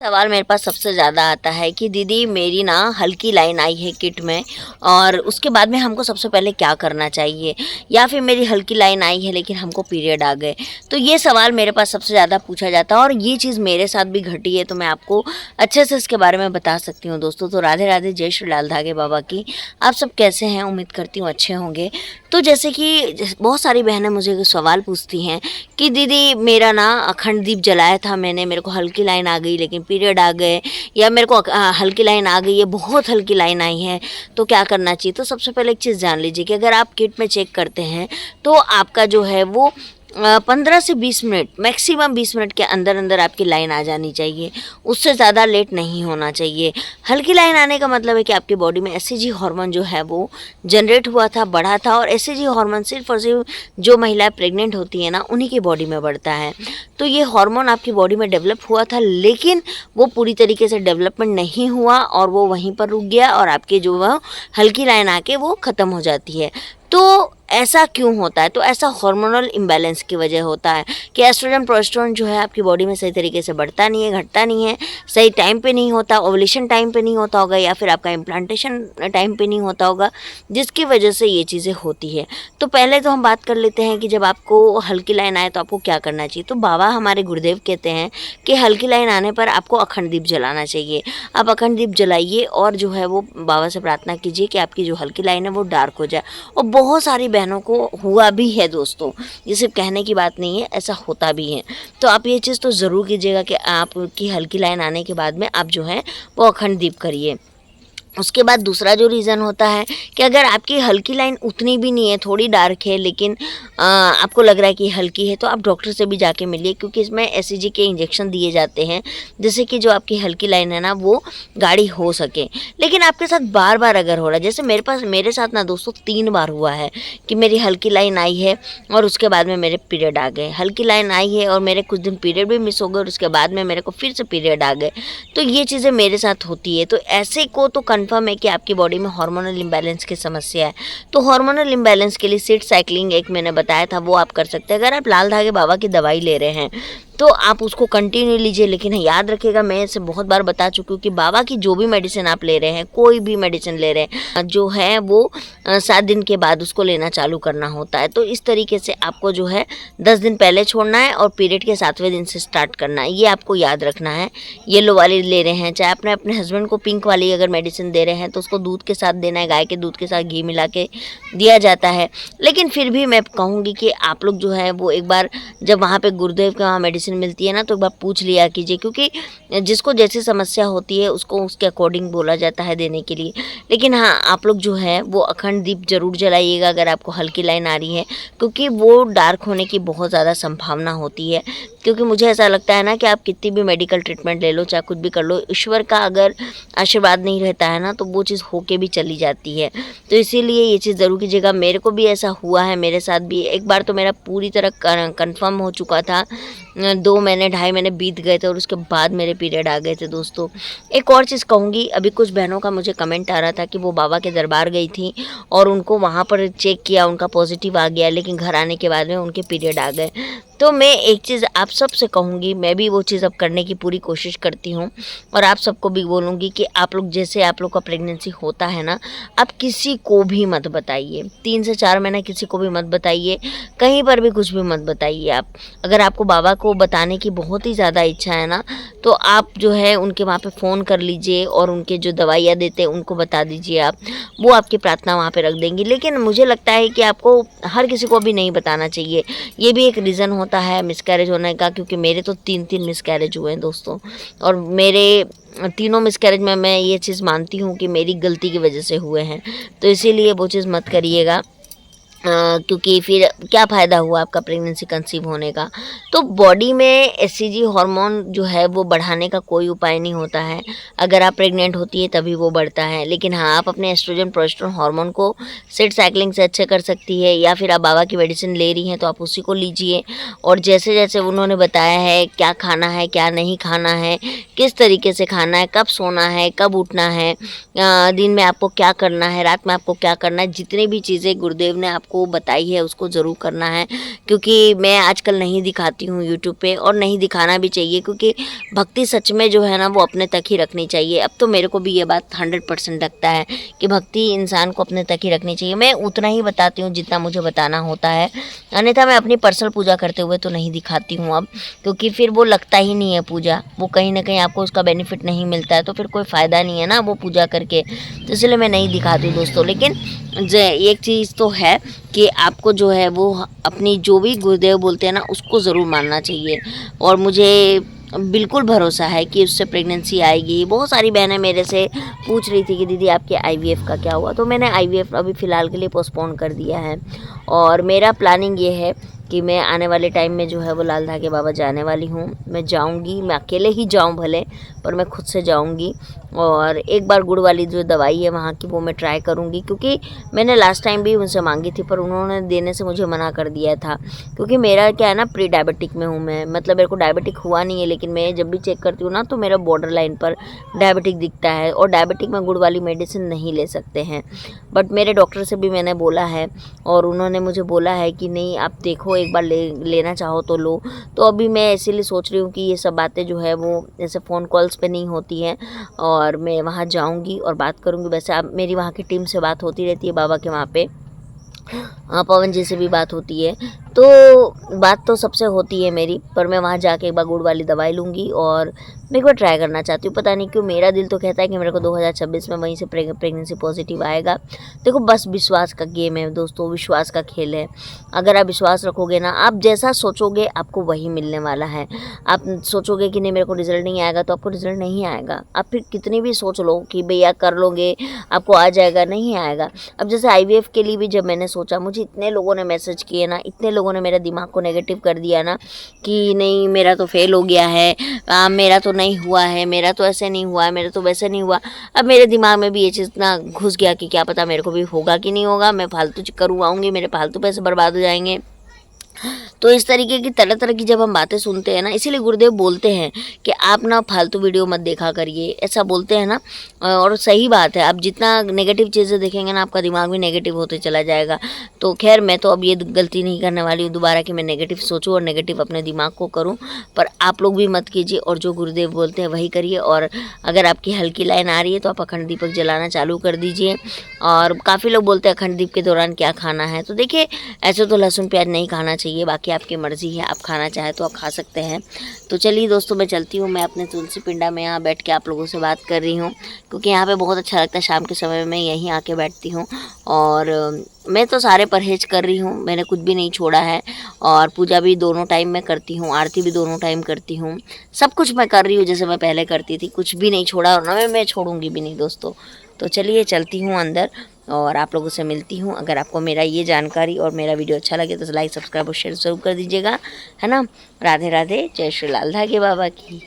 सवाल मेरे पास सबसे ज़्यादा आता है कि दीदी मेरी ना हल्की लाइन आई है किट में और उसके बाद में हमको सबसे पहले क्या करना चाहिए, या फिर मेरी हल्की लाइन आई है लेकिन हमको पीरियड आ गए। तो ये सवाल मेरे पास सबसे ज़्यादा पूछा जाता है और ये चीज़ मेरे साथ भी घटी है, तो मैं आपको अच्छे से इसके बारे में बता सकती हूँ दोस्तों। तो राधे राधे, जय श्री लाल धागे बाबा की। आप सब कैसे हैं? उम्मीद करती हूँ अच्छे होंगे। तो जैसे कि बहुत सारी बहनें मुझे सवाल पूछती हैं कि दीदी मेरा ना अखंड दीप जलाया था मैंने, मेरे को हल्की लाइन आ गई लेकिन पीरियड आ गए, या मेरे को हल्की लाइन आ गई है, बहुत हल्की लाइन आई है, तो क्या करना चाहिए? तो सबसे पहले एक चीज़ जान लीजिए कि अगर आप किट में चेक करते हैं तो आपका जो है वो 15 से 20 मिनट, मैक्सिमम 20 मिनट के अंदर अंदर आपकी लाइन आ जानी चाहिए। उससे ज़्यादा लेट नहीं होना चाहिए। हल्की लाइन आने का मतलब है कि आपकी बॉडी में एससीजी हार्मोन जो है वो जनरेट हुआ था, बढ़ा था, और एससीजी हार्मोन सिर्फ और सिर्फ जो महिलाएं प्रेग्नेंट होती हैं ना उन्हीं की बॉडी में बढ़ता है। तो ये हार्मोन आपकी बॉडी में डेवलप हुआ था, लेकिन वो पूरी तरीके से डेवलपमेंट नहीं हुआ और वो वहीं पर रुक गया और आपके जो वह हल्की लाइन आके वो ख़त्म हो जाती है। तो ऐसा क्यों होता है? तो ऐसा हार्मोनल इम्बैलेंस की वजह होता है कि एस्ट्रोजन प्रोजेस्टेरोन जो है आपकी बॉडी में सही तरीके से बढ़ता नहीं है, घटता नहीं है, सही टाइम पे नहीं होता, ओवुलेशन टाइम पे नहीं होता होगा, या फिर आपका इम्प्लांटेशन टाइम पे नहीं होता होगा, जिसकी वजह से ये चीज़ें होती है। तो पहले तो हम बात कर लेते हैं कि जब आपको हल्की लाइन आए तो आपको क्या करना चाहिए। तो बाबा हमारे गुरुदेव कहते हैं कि हल्की लाइन आने पर आपको अखंड दीप जलाना चाहिए। आप अखंड दीप जलाइए और जो है वो बाबा से प्रार्थना कीजिए कि आपकी जो हल्की लाइन है वो डार्क हो जाए। और बहुत सारी बहनों को हुआ भी है दोस्तों, ये सिर्फ कहने की बात नहीं है, ऐसा होता भी है। तो आप ये चीज़ तो ज़रूर कीजिएगा कि आपकी हल्की लाइन आने के बाद में आप जो है वो अखंड दीप करिए। उसके बाद दूसरा जो रीज़न होता है कि अगर आपकी हल्की लाइन उतनी भी नहीं है, थोड़ी डार्क है, लेकिन आपको लग रहा है कि हल्की है, तो आप डॉक्टर से भी जाके मिलिए, क्योंकि इसमें एससीजी के इंजेक्शन दिए जाते हैं जिससे कि जो आपकी हल्की लाइन है ना वो गाढ़ी हो सके। लेकिन आपके साथ बार बार अगर हो रहा है, जैसे मेरे साथ ना दोस्तों 3 बार हुआ है कि मेरी हल्की लाइन आई है और उसके बाद में मेरे पीरियड आ गए, हल्की लाइन आई है और मेरे कुछ दिन पीरियड भी मिस हो गए और उसके बाद में मेरे को फिर से पीरियड आ गए। तो ये चीज़ें मेरे साथ होती है। तो ऐसे को तो कंफर्म है कि आपकी बॉडी में हार्मोनल इम्बैलेंस की समस्या है। तो हार्मोनल इम्बैलेंस के लिए सीड साइक्लिंग एक मैंने बताया था, वो आप कर सकते हैं। अगर आप लाल धागे बाबा की दवाई ले रहे हैं तो आप उसको कंटिन्यू लीजिए, लेकिन याद रखिएगा, मैं इसे बहुत बार बता चुकी हूँ कि बाबा की जो भी मेडिसिन आप ले रहे हैं, कोई भी मेडिसिन ले रहे हैं, जो है वो 7 दिन के बाद उसको लेना चालू करना होता है। तो इस तरीके से आपको जो है 10 दिन पहले छोड़ना है और पीरियड के 7वें दिन से स्टार्ट करना है, ये आपको याद रखना है। येलो वाली ले रहे हैं, चाहे अपने हस्बैंड को पिंक वाली अगर मेडिसिन दे रहे हैं तो उसको दूध के साथ देना है, गाय के दूध के साथ घी मिला के दिया जाता है। लेकिन फिर भी मैं कहूँगी कि आप लोग जो है वो एक बार जब वहाँ पे गुरुदेव के वहाँ मेडिसिन मिलती है ना तो एक बार पूछ लिया कीजिए, क्योंकि जिसको जैसी समस्या होती है उसको उसके अकॉर्डिंग बोला जाता है देने के लिए। लेकिन हाँ, आप लोग जो है वो अखंड दीप जरूर जलाइएगा अगर आपको हल्की लाइन आ रही है, क्योंकि वो डार्क होने की बहुत ज़्यादा संभावना होती है। क्योंकि मुझे ऐसा लगता है ना कि आप कितनी भी मेडिकल ट्रीटमेंट ले लो, चाहे कुछ भी कर लो, ईश्वर का अगर आशीर्वाद नहीं रहता है ना तो वो चीज़ होके भी चली जाती है। तो इसीलिए ये चीज़ ज़रूर कीजिएगा। मेरे को भी ऐसा हुआ है, मेरे साथ भी एक बार तो मेरा पूरी तरह कंफर्म हो चुका था, 2 महीने 2.5 महीने बीत गए थे और उसके बाद मेरे पीरियड आ गए थे दोस्तों। एक और चीज़ कहूँगी, अभी कुछ बहनों का मुझे कमेंट आ रहा था कि वो बाबा के दरबार गई थी और उनको वहाँ पर चेक किया, उनका पॉजिटिव आ गया, लेकिन घर आने के बाद में उनके पीरियड आ गए। तो मैं एक चीज़ आप सबसे कहूँगी, मैं भी वो चीज़ अब करने की पूरी कोशिश करती हूँ और आप सबको भी बोलूँगी कि आप लोग जैसे आप लोग का प्रेगनेंसी होता है ना, आप किसी को भी मत बताइए, 3 से 4 महीना किसी को भी मत बताइए, कहीं पर भी कुछ भी मत बताइए। आप अगर आपको बाबा को बताने की बहुत ही ज़्यादा इच्छा है ना तो आप जो है उनके वहाँ पे फ़ोन कर लीजिए और उनके जो दवाइयाँ देते हैं उनको बता दीजिए आप, वो आपकी प्रार्थना वहाँ पे रख देंगी। लेकिन मुझे लगता है कि आपको हर किसी को भी नहीं बताना चाहिए, ये भी एक रीज़न होता है मिसकैरेज होने का, क्योंकि मेरे तो 3 मिसकैरेज हुए हैं दोस्तों, और मेरे तीनों मिसकैरेज में मैं ये चीज़ मानती हूँ कि मेरी गलती की वजह से हुए हैं। तो इसीलिए वो चीज़ मत करिएगा, क्योंकि फिर क्या फ़ायदा हुआ आपका प्रेगनेंसी कंसीव होने का। तो बॉडी में एससीजी हार्मोन जो है वो बढ़ाने का कोई उपाय नहीं होता है, अगर आप प्रेग्नेंट होती है तभी वो बढ़ता है। लेकिन हाँ, आप अपने एस्ट्रोजन प्रोजेस्टेरोन हार्मोन को सीड साइक्लिंग से अच्छे कर सकती है, या फिर आप बाबा की मेडिसिन ले रही हैं तो आप उसी को लीजिए, और जैसे जैसे उन्होंने बताया है क्या खाना है क्या नहीं खाना है, किस तरीके से खाना है, कब सोना है कब उठना है, दिन में आपको क्या करना है, रात में आपको क्या करना है, जितनी भी चीज़ें गुरुदेव ने आपको आपको बताई है उसको ज़रूर करना है, क्योंकि मैं आजकल नहीं दिखाती हूँ यूट्यूब पे, और नहीं दिखाना भी चाहिए, क्योंकि भक्ति सच में जो है ना वो अपने तक ही रखनी चाहिए। अब तो मेरे को भी ये बात 100% लगता है कि भक्ति इंसान को अपने तक ही रखनी चाहिए। मैं उतना ही बताती हूँ जितना मुझे बताना होता है, अन्यथा मैं अपनी पर्सनल पूजा करते हुए तो नहीं दिखाती हूँ अब, क्योंकि फिर वो लगता ही नहीं है पूजा, वो कहीं ना कहीं आपको उसका बेनिफिट नहीं मिलता है, तो फिर कोई फ़ायदा नहीं है ना वो पूजा करके, तो इसलिए मैं नहीं दिखाती हूँ दोस्तों। लेकिन एक चीज़ तो है कि आपको जो है वो अपनी जो भी गुरुदेव बोलते हैं ना उसको ज़रूर मानना चाहिए, और मुझे बिल्कुल भरोसा है कि उससे प्रेगनेंसी आएगी। बहुत सारी बहनें मेरे से पूछ रही थी कि दीदी आपके आईवीएफ का क्या हुआ, तो मैंने आईवीएफ अभी फ़िलहाल के लिए पोस्टपोन कर दिया है, और मेरा प्लानिंग ये है कि मैं आने वाले टाइम में जो है वो लाल धागे बाबा जाने वाली हूँ। मैं जाऊँगी, मैं अकेले ही जाऊँ भले, पर मैं खुद से जाऊँगी, और एक बार गुड़ वाली जो दवाई है वहाँ की वो मैं ट्राई करूँगी, क्योंकि मैंने लास्ट टाइम भी उनसे मांगी थी पर उन्होंने देने से मुझे मना कर दिया था, क्योंकि मेरा क्या है ना, प्री डायबिटिक में हूँ मैं, मतलब मेरे को डायबिटिक हुआ नहीं है, लेकिन मैं जब भी चेक करती हूँ ना तो मेरा बॉर्डर लाइन पर डायबिटिक दिखता है, और डायबिटिक में गुड़ वाली मेडिसिन नहीं ले सकते हैं। बट मेरे डॉक्टर से भी मैंने बोला है, और उन्होंने मुझे बोला है कि नहीं आप देखो एक बार लेना चाहो तो लो। तो अभी मैं इसीलिए सोच रही हूँ कि ये सब बातें जो है वो जैसे फ़ोन कॉल्स पे नहीं होती हैं, और मैं वहाँ जाऊँगी और बात करूँगी। वैसे आप मेरी वहाँ की टीम से बात होती रहती है बाबा के वहाँ पे, पवन जी से भी बात होती है, तो बात तो सबसे होती है मेरी, पर मैं वहाँ जाके एक बार गुड़ वाली दवाई लूँगी, और मैं एक बार ट्राई करना चाहती हूँ। पता नहीं क्यों मेरा दिल तो कहता है कि मेरे को 2026 में वहीं से प्रेगनेंसी पॉजिटिव आएगा। देखो बस विश्वास का गेम है दोस्तों, विश्वास का खेल है। अगर आप विश्वास रखोगे ना, आप जैसा सोचोगे आपको वही मिलने वाला है। आप सोचोगे कि नहीं मेरे को रिजल्ट नहीं आएगा, तो आपको रिजल्ट नहीं आएगा। आप फिर कितनी भी सोच लो कि भैया कर लोगे आपको आ जाएगा, नहीं आएगा। अब जैसे आईवीएफ के लिए भी जब मैंने सोचा, मुझे इतने लोगों ने मैसेज किए ना, इतने लोगों ने मेरे दिमाग को नेगेटिव कर दिया ना कि नहीं मेरा तो फेल हो गया है, मेरा तो नहीं हुआ है, मेरा तो ऐसे नहीं हुआ है, मेरा तो वैसे नहीं हुआ। अब मेरे दिमाग में भी ये चीज़ ना घुस गया कि क्या पता मेरे को भी होगा कि नहीं होगा, मैं फालतू करवाऊँगी, मेरे फालतू पैसे बर्बाद हो जाएंगे। तो इस तरीके की तरह तरह की जब हम बातें सुनते हैं ना, इसीलिए गुरुदेव बोलते हैं कि आप ना फालतू वीडियो मत देखा करिए, ऐसा बोलते हैं ना। और सही बात है, आप जितना नेगेटिव चीज़ें देखेंगे ना आपका दिमाग भी नेगेटिव होते चला जाएगा। तो खैर मैं तो अब ये गलती नहीं करने वाली हूँ दोबारा कि मैं नेगेटिव सोचूँ और नेगेटिव अपने दिमाग को करूँ, पर आप लोग भी मत कीजिए, और जो गुरुदेव बोलते हैं वही करिए। और अगर आपकी हल्की लाइन आ रही है तो आप अखंड दीपक जलाना चालू कर दीजिए। और काफ़ी लोग बोलते हैं अखंड दीप के दौरान क्या खाना है, तो देखिए ऐसे तो लहसुन प्याज नहीं खाना चाहिए, बाकी आपकी मर्ज़ी है, आप खाना चाहे तो आप खा सकते हैं। तो चलिए दोस्तों मैं चलती हूँ, मैं अपने तुलसी पिंडा में यहाँ बैठ के आप लोगों से बात कर रही हूँ, क्योंकि यहाँ पे बहुत अच्छा लगता है। शाम के समय में यहीं आके बैठती हूँ, और मैं तो सारे परहेज कर रही हूँ, मैंने कुछ भी नहीं छोड़ा है, और पूजा भी दोनों टाइम में करती हूँ, आरती भी दोनों टाइम करती हूँ, सब कुछ मैं कर रही हूँ जैसे मैं पहले करती थी, कुछ भी नहीं छोड़ा, और ना मैं छोड़ूंगी भी नहीं दोस्तों। तो चलिए चलती हूँ अंदर और आप लोगों से मिलती हूँ। अगर आपको मेरा ये जानकारी और मेरा वीडियो अच्छा लगे तो लाइक सब्सक्राइब और शेयर ज़रूर कर दीजिएगा, है ना। राधे राधे, जय श्री लाल धागे बाबा की।